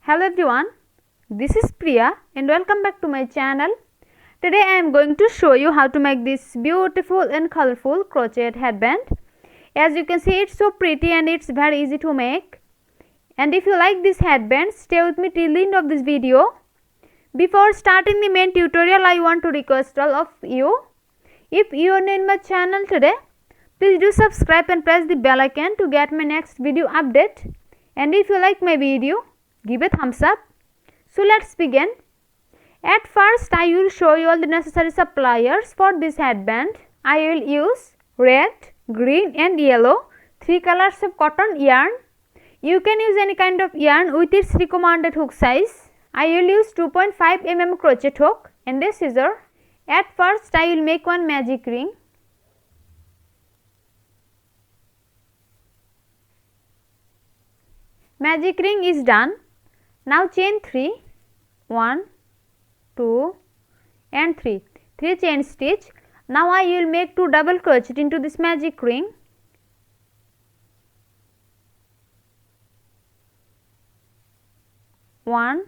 Hello everyone, this is Priya and welcome back to my channel. Today I am going to show you how to make this beautiful and colorful crochet headband. As you can see, it's so pretty and it's very easy to make. And if you like this headband, stay with me till the end of this video. Before starting the main tutorial, I want to request all of you, if you are new in my channel today, please do subscribe and press the bell icon to get my next video update. And if you like my video, give a thumbs up. So let's begin. At first I will show you all the necessary supplies for this headband. I will use red, green and yellow, 3 colors of cotton yarn. You can use any kind of yarn with its recommended hook size. I will use 2.5 mm crochet hook and a scissor. At first I will make one magic ring. Magic ring is done. Now chain 3, 1, 2 and 3 chain stitch. Now I will make 2 double crochet into this magic ring. One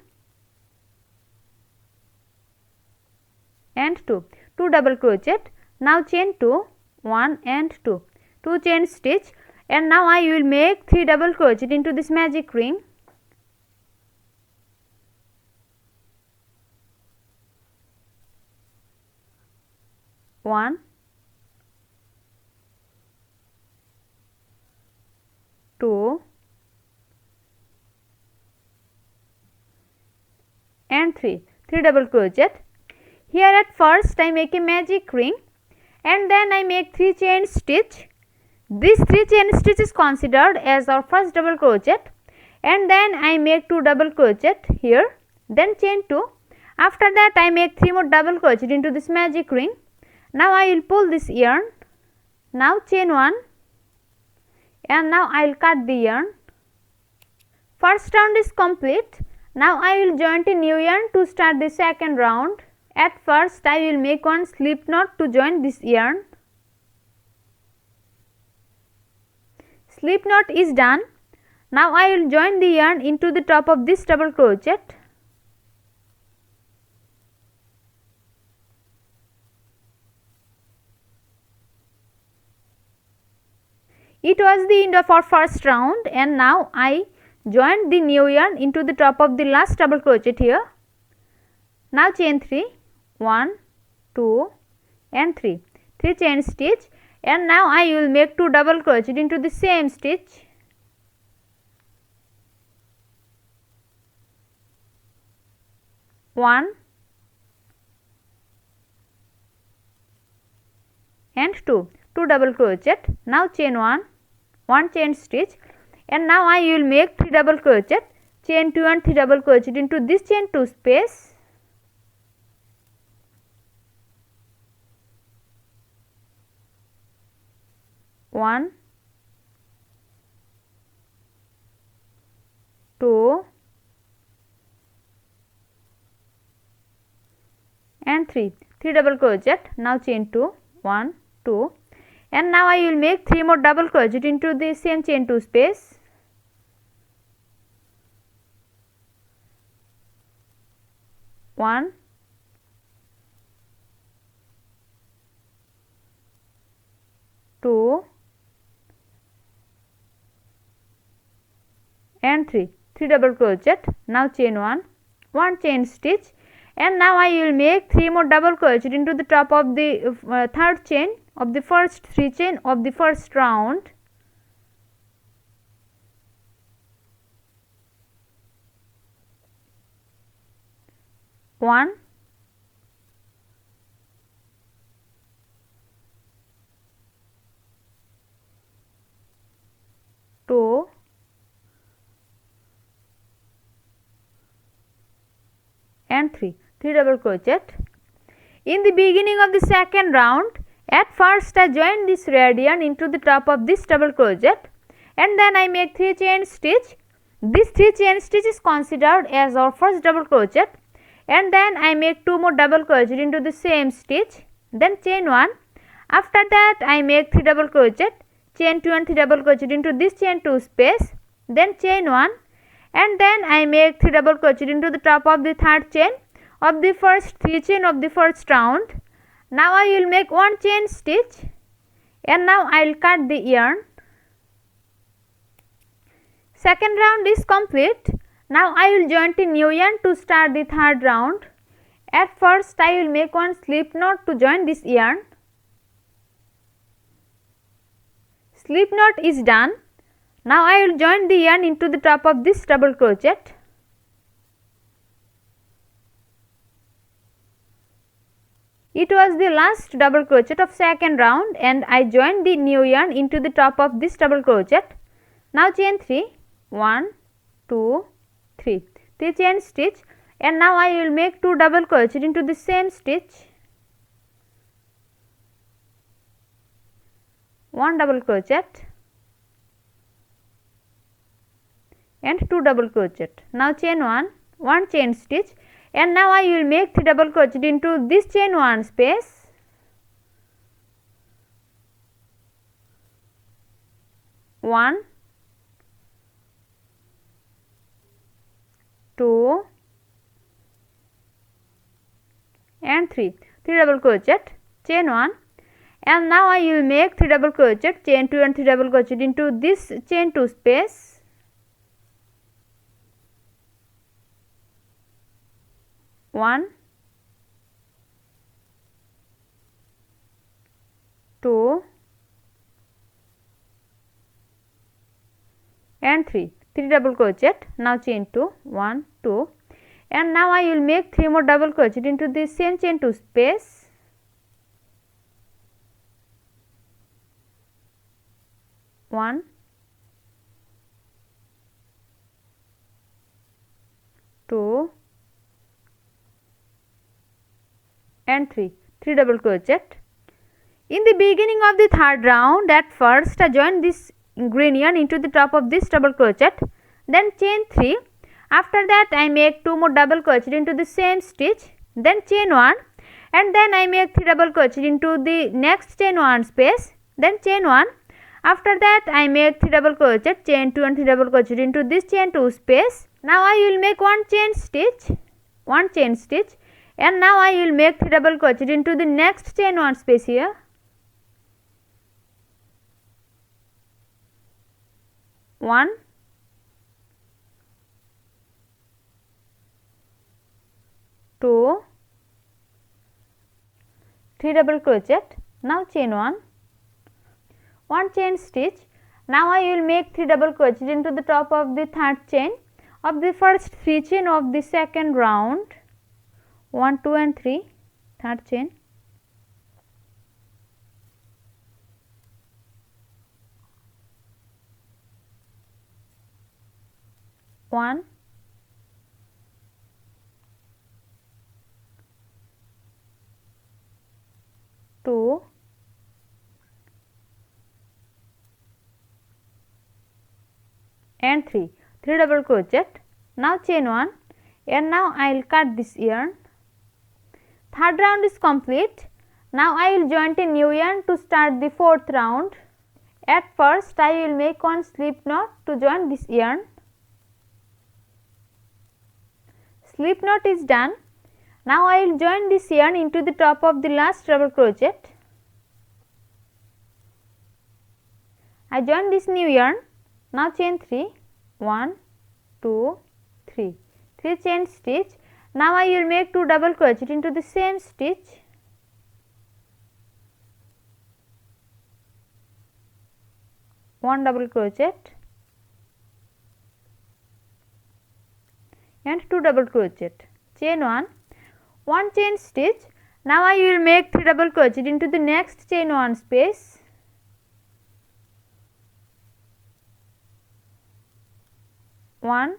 and 2 double crochet. Now chain 2, 1 and 2 chain stitch, and now I will make 3 double crochet into this magic ring. One, 2 and 3 double crochet. Here at first I make a magic ring and then I make 3 chain stitch. This 3 chain stitch is considered as our first double crochet, and then I make 2 double crochet here, then chain 2. After that I make 3 more double crochet into this magic ring. Now I will pull this yarn. Now chain 1 and now I will cut the yarn. First round is complete. Now I will join a new yarn to start the second round. At first I will make one slip knot to join this yarn. Slip knot is done. Now I will join the yarn into the top of this double crochet. It was the end of our first round, and now I joined the new yarn into the top of the last double crochet here. Now chain 3, 1, 2 and 3 chain stitch, and now I will make 2 double crochet into the same stitch. One and 2 double crochet. Now chain 1 chain stitch, and now I will make 3 double crochet, chain 2 and 3 double crochet into this chain 2 space. One, 2 and 3 double crochet. Now chain 2, 1, 2, and now I will make 3 more double crochet into the same chain 2 space. One, 2 and 3 double crochet. Now chain 1 chain stitch, and now I will make 3 more double crochet into the top of the third chain of the first 3 chain of the first round. One, 2 and 3 double crochet. In the beginning of the second round, at first I join this red yarn into the top of this double crochet, and then I make 3 chain stitch. This 3 chain stitch is considered as our first double crochet, and then I make 2 more double crochet into the same stitch, then chain 1. After that I make 3 double crochet, chain 2 and 3 double crochet into this chain 2 space, then chain 1, and then I make 3 double crochet into the top of the third chain of the first 3 chain of the first round. Now I will make 1 chain stitch, and now I will cut the yarn. Second round is complete. Now I will join the new yarn to start the third round. At first I will make 1 slip knot to join this yarn. Slip knot is done. Now I will join the yarn into the top of this double crochet. It was the last double crochet of second round, and I joined the new yarn into the top of this double crochet. Now chain 3, 1, 2, 3, 3 chain stitch, and now I will make 2 double crochet into the same stitch. 1 double crochet and 2 double crochet. Now chain 1, 1 chain stitch, and now I will make 3 double crochet into this chain 1 space. 1, 2 and 3 double crochet, chain 1, and now I will make 3 double crochet, chain 2 and 3 double crochet into this chain 2 space. 1, 2 and 3 double crochet. Now chain 2, 1, 2, and now I will make 3 more double crochet into the same chain 2 space. 1, 2 and 3 double crochet. In the beginning of the third round, at first I join this green yarn into the top of this double crochet, then chain 3. After that I make 2 more double crochet into the same stitch, then chain 1, and then I make 3 double crochet into the next chain 1 space, then chain 1. After that I make 3 double crochet, chain 2 and 3 double crochet into this chain 2 space. Now I will make 1 chain stitch, and now I will make 3 double crochet into the next chain 1 space here. 1, 2, 3 double crochet. Now chain 1, 1 chain stitch. Now I will make 3 double crochet into the top of the third chain of the first 3 chain of the second round. 1, 2 and 3, third chain. 1, 2, and 3 double crochet. Now chain 1, and now I will cut this yarn. Third round is complete. Now I will join a new yarn to start the fourth round. At first I will make 1 slip knot to join this yarn. Slip knot is done. Now I will join this yarn into the top of the last double crochet. I join this new yarn. Now chain 3, 1, 2, 3, 3 chain stitch. Now I will make 2 double crochet into the same stitch. 1 double crochet and 2 double crochet, chain 1, 1 chain stitch. Now I will make 3 double crochet into the next chain 1 space. 1,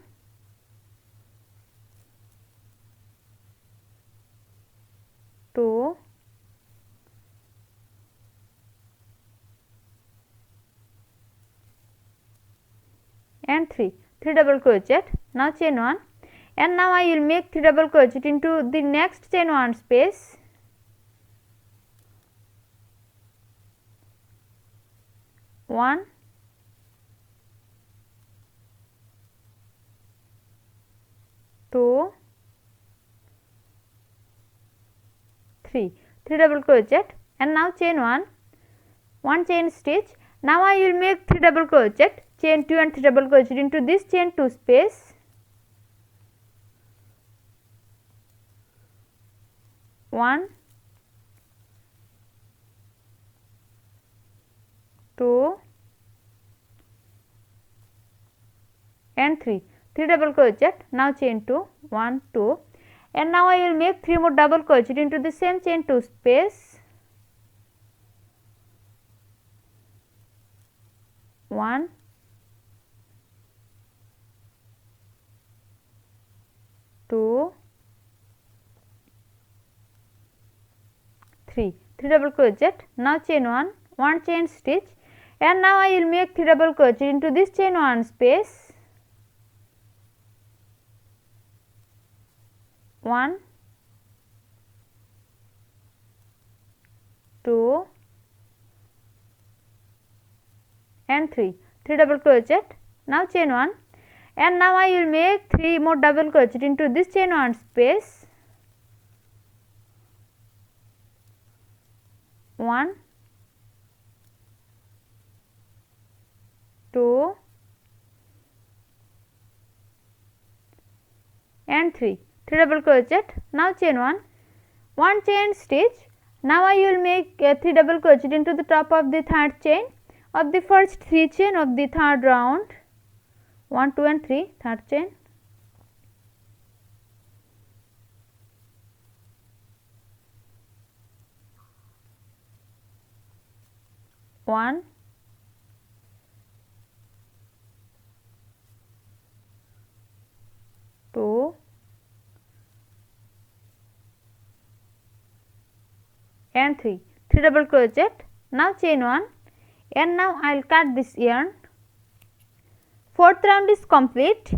2, and 3 double crochet. Now chain 1, and now I will make 3 double crochet into the next chain 1 space. 1, 2, 3 double crochet, and now chain 1 chain stitch. Now I will make 3 double crochet, chain 2 and 3 double crochet into this chain 2 space. 1, 2 and 3 double crochet. Now chain 2, 1, 2, and now I will make 3 more double crochet into the same chain 2 space. 1, 2, 3 double crochet. Now chain 1 chain stitch, and now I will make 3 double crochet into this chain 1 space. 1, 2 and 3 double crochet. Now chain 1, and now I will make 3 more double crochet into this chain 1 space. 1, 2 and 3 double crochet. Now chain 1 chain stitch. Now I will make 3 double crochet into the top of the third chain of the first 3 chain of the third round. 1, 2 and 3 third chain. 1, 2 and 3 double crochet. Now chain 1, and now I will cut this yarn. Fourth round is complete.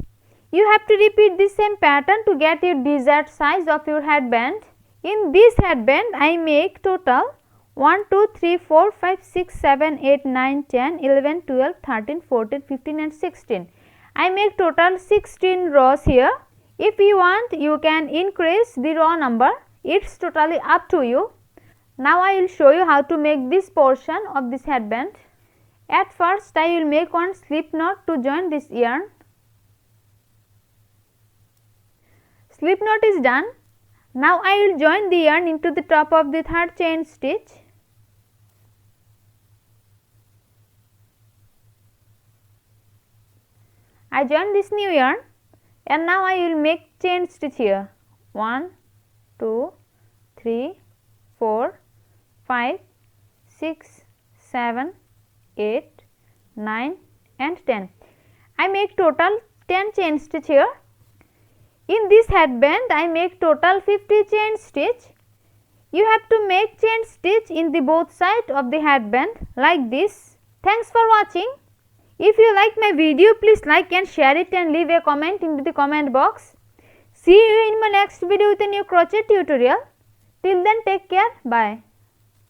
You have to repeat the same pattern to get your desired size of your headband. In this headband I make total 1, 2, 3, 4, 5, 6, 7, 8, 9, 10, 11, 12, 13, 14, 15 and 16. I make total 16 rows here. If you want, you can increase the row number. It's totally up to you. Now I will show you how to make this portion of this headband. At first I will make one slip knot to join this yarn. Slip knot is done. Now I will join the yarn into the top of the third chain stitch. I join this new yarn, and now I will make chain stitch here. 1, 2, 3, 4, 5, 6, 7, 8, 9 and 10. I make total 10 chain stitch here. In this headband I make total 50 chain stitch. You have to make chain stitch in the both sides of the headband like this. Thanks for watching. If you like my video, please like and share it and leave a comment into the comment box. See you in my next video with a new crochet tutorial. Till then, take care. Bye.